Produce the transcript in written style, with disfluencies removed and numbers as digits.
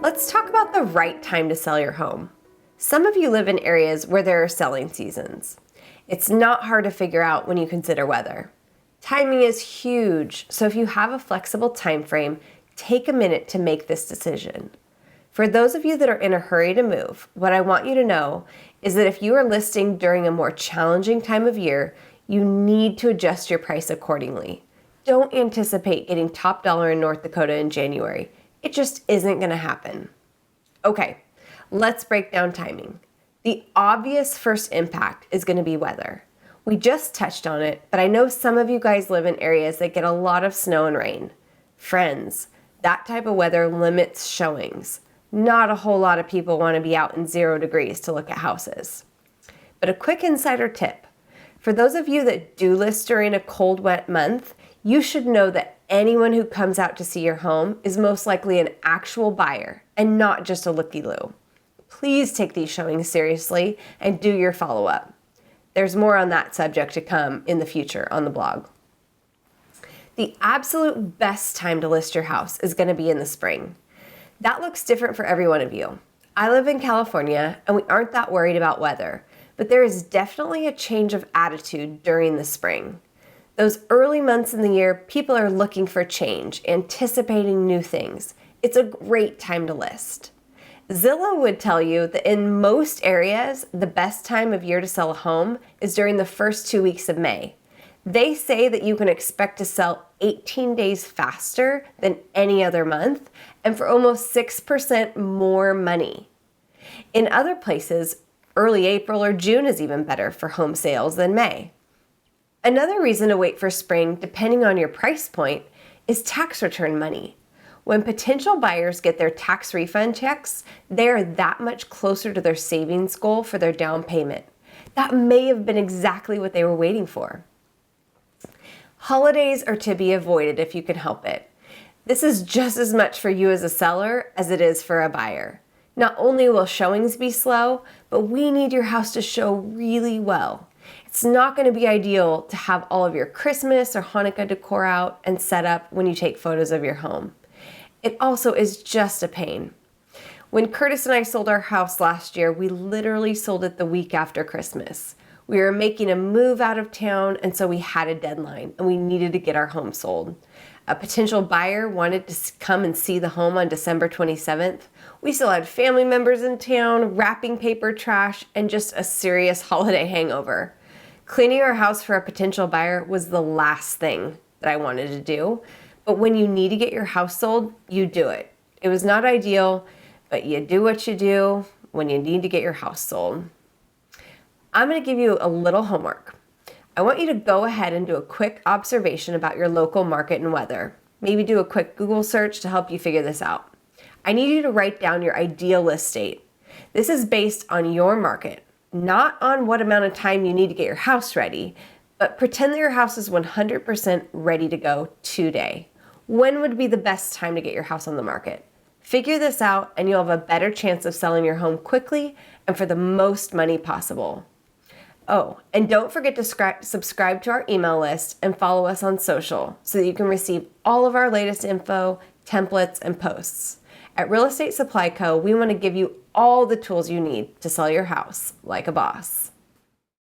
Let's talk about the right time to sell your home. Some of you live in areas where there are selling seasons. It's not hard to figure out when you consider weather. Timing is huge, so if you have a flexible time frame, take a minute to make this decision. For those of you that are in a hurry to move, what I want you to know is that if you are listing during a more challenging time of year, you need to adjust your price accordingly. Don't anticipate getting top dollar in North Dakota in January. It just isn't going to happen. Okay, let's break down timing. The obvious first impact is going to be weather. We just touched on it, but I know some of you guys live in areas that get a lot of snow and rain. Friends, that type of weather limits showings. Not a whole lot of people want to be out in 0 degrees to look at houses. But a quick insider tip. For those of you that do list during a cold, wet month, you should know that anyone who comes out to see your home is most likely an actual buyer and not just a looky-loo. Please take these showings seriously and do your follow-up. There's more on that subject to come in the future on the blog. The absolute best time to list your house is going to be in the spring. That looks different for every one of you. I live in California and we aren't that worried about weather, but there is definitely a change of attitude during the spring. Those early months in the year, people are looking for change, anticipating new things. It's a great time to list. Zillow would tell you that in most areas, the best time of year to sell a home is during the first 2 weeks of May. They say that you can expect to sell 18 days faster than any other month and for almost 6% more money. In other places, early April or June is even better for home sales than May. Another reason to wait for spring, depending on your price point, is tax return money. When potential buyers get their tax refund checks, they are that much closer to their savings goal for their down payment. That may have been exactly what they were waiting for. Holidays are to be avoided if you can help it. This is just as much for you as a seller as it is for a buyer. Not only will showings be slow, but we need your house to show really well. It's not going to be ideal to have all of your Christmas or Hanukkah decor out and set up when you take photos of your home. It also is just a pain. When Curtis and I sold our house last year, we literally sold it the week after Christmas. We were making a move out of town, and so we had a deadline, and we needed to get our home sold. A potential buyer wanted to come and see the home on December 27th. We still had family members in town, wrapping paper trash, and just a serious holiday hangover. Cleaning our house for a potential buyer was the last thing that I wanted to do. But when you need to get your house sold, you do it. It was not ideal, but you do what you do when you need to get your house sold. I'm going to give you a little homework. I want you to go ahead and do a quick observation about your local market and weather. Maybe do a quick Google search to help you figure this out. I need you to write down your ideal list date. This is based on your market, not on what amount of time you need to get your house ready, but pretend that your house is 100% ready to go today. When would be the best time to get your house on the market? Figure this out and you'll have a better chance of selling your home quickly and for the most money possible. Oh, and don't forget to subscribe to our email list and follow us on social so that you can receive all of our latest info, templates, and posts. At Real Estate Supply Co., we want to give you all the tools you need to sell your house like a boss.